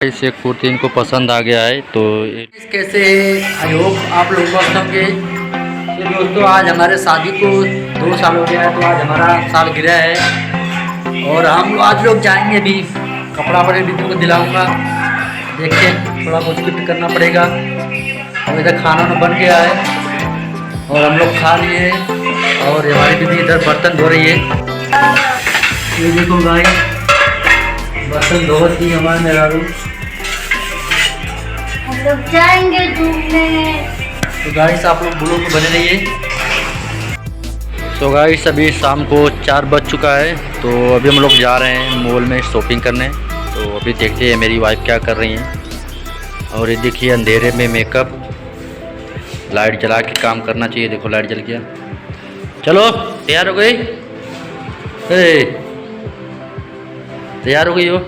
इस एक कुर्ती इनको पसंद आ गया है तो कैसे आई होप आप लोग मस्त होंगे। तो दोस्तों आज हमारे शादी को 2 साल हो गया है, तो आज हमारा सालगिरह है और हम आज लोग जाएंगे अभी कपड़ा पड़े दीदी को दिलाऊंगा। देखते थोड़ा बहुत गिफ्ट करना पड़ेगा। और इधर खाना वाना बन गया है और हम लोग खा लिए हैं और हमारी दीदी इधर बर्तन धो रही है। ये देखो भाई बर्तन धो रही हमारे मेहरारू। लोग जाएंगे घूमने। तो गाइस आप लोग ब्लॉग में बने रहिए। तो गाइस अभी शाम को 4 बज चुका है, तो अभी हम लोग जा रहे हैं मॉल में शॉपिंग करने। तो अभी देखते हैं मेरी वाइफ क्या कर रही हैं। और ये देखिए अंधेरे में मेकअप, लाइट जला के काम करना चाहिए। देखो लाइट जल गया। चलो तैयार हो गई? तैयार हो गई हो?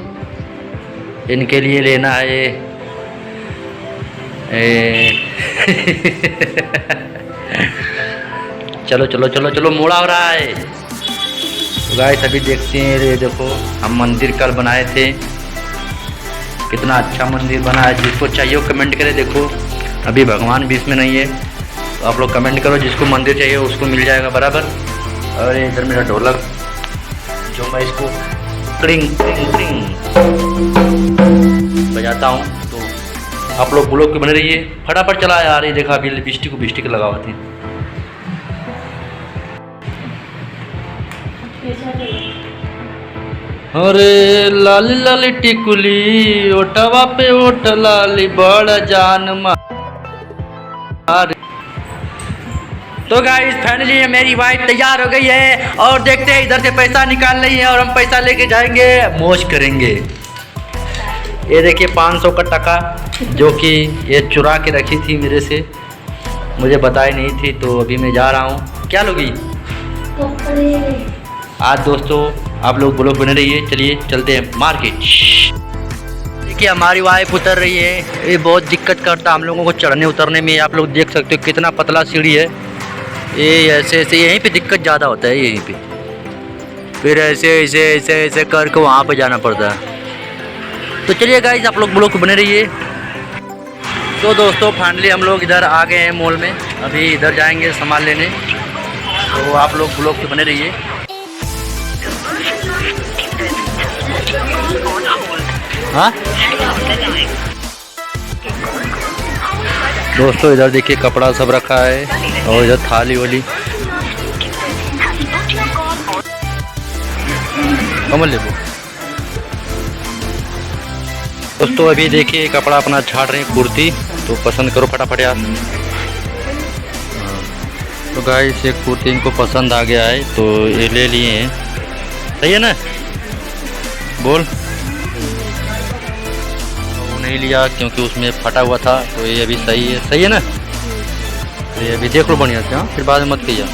इनके लिए लेना है चलो चलो चलो चलो मोड़ा हो रहा है। तो गाइस अभी देखते हैं। ये देखो हम मंदिर कल बनाए थे, कितना अच्छा मंदिर बना है। जिसको चाहिए वो कमेंट करे। देखो अभी भगवान बीच में नहीं है, तो आप लोग कमेंट करो जिसको मंदिर चाहिए उसको मिल जाएगा बराबर। और इधर मेरा ढोलक जो मैं इसको क्रिंग क्रिंग क्रिंग बजाता हूँ। आप लोग ब्लॉग के बने रहिए। फटाफट चला यार। ये देखा अभी लिपस्टिक लगावा थी। अरे लाली लाली टिकुली ओटवा पे ओट लाली बड़ा जान मार। तो गाइस फाइनली मेरी वाइफ तैयार हो गई है और देखते हैं इधर से पैसा निकाल रही है और हम पैसा लेके जाएंगे, मौज करेंगे। ये देखिए 500 का टका जो कि ये चुरा के रखी थी मेरे से, मुझे बताई नहीं थी। तो अभी मैं जा रहा हूँ। क्या लोगी आज दोस्तों? आप लोग ब्लॉग बने रहिए। चलिए चलते हैं मार्केट। देखिए हमारी वाइफ उतर रही है। ये बहुत दिक्कत करता हम लोगों को चढ़ने उतरने में। आप लोग देख सकते हो कितना पतला सीढ़ी है। ये ऐसे ऐसे यहीं पे दिक्कत ज़्यादा होता है, यहीं पे फिर ऐसे ऐसे ऐसे ऐसे करके वहाँ पे जाना पड़ता है। तो चलिए गाइस आप लोग ब्लॉग बने रहिए। तो दोस्तों फाइनली हम लोग इधर आ गए हैं मॉल में। अभी इधर जाएंगे सामान लेने, तो आप लोग ब्लॉग पे बने रहिए। हाँ दोस्तों इधर देखिए कपड़ा सब रखा है और इधर थाली वाली कमल ले। दोस्तों अभी देखिए कपड़ा अपना छाड़ रहे हैं, कुर्ती। तो पसंद करो फटाफट यार। तो गाइस एक कुर्ती इनको पसंद आ गया है, तो ये ले लिए हैं। सही है ना? बोल। वो नहीं लिया क्योंकि उसमें फटा हुआ था, तो ये अभी सही है। सही है ना? तो ये अभी देख लो बढ़िया से। हाँ फिर बाद में मत कहिए।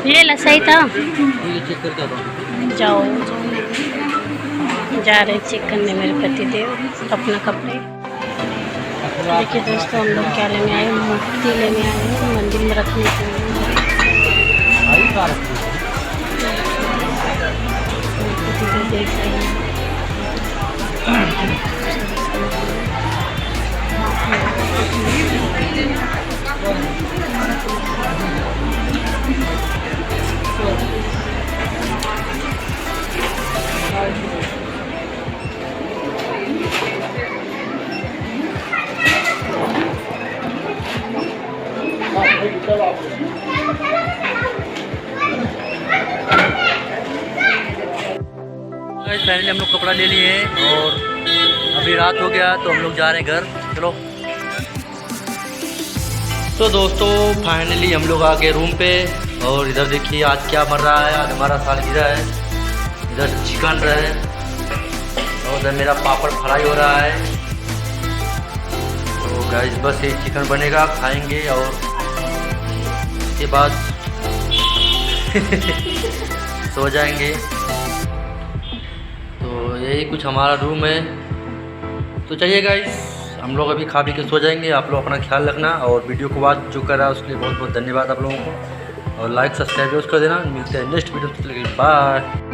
ये ला सही था। जाओ जा रहे चेक करने मेरे पति देव अपना कपड़े। देखिए दोस्तों हम लोग क्या लेने आए, मूर्ति लेने आए हैं मंदिर में रखने के लिए। देख रहे हैं पहले हम लोग कपड़ा ले लिए हैं और अभी रात हो गया तो हम लोग जा रहे हैं घर। चलो। तो दोस्तों फाइनली हम लोग आ गए रूम पे और इधर देखिए आज क्या बन रहा है। आज हमारा सालगिरह है। इधर चिकन है और उधर मेरा पापड़ फ्राई हो रहा है। तो गाइस बस ये चिकन बनेगा, खाएंगे और उसके बाद सो जाएंगे। तो यही कुछ हमारा रूम है। तो चलिए गाइस, हम लोग अभी खा पी के सो जाएंगे। आप लोग अपना ख्याल रखना और वीडियो को वॉच जो कर रहा है उसके लिए बहुत बहुत धन्यवाद आप लोगों को। और लाइक सब्सक्राइब कर देना। मिलते हैं नेक्स्ट वीडियो, बाय।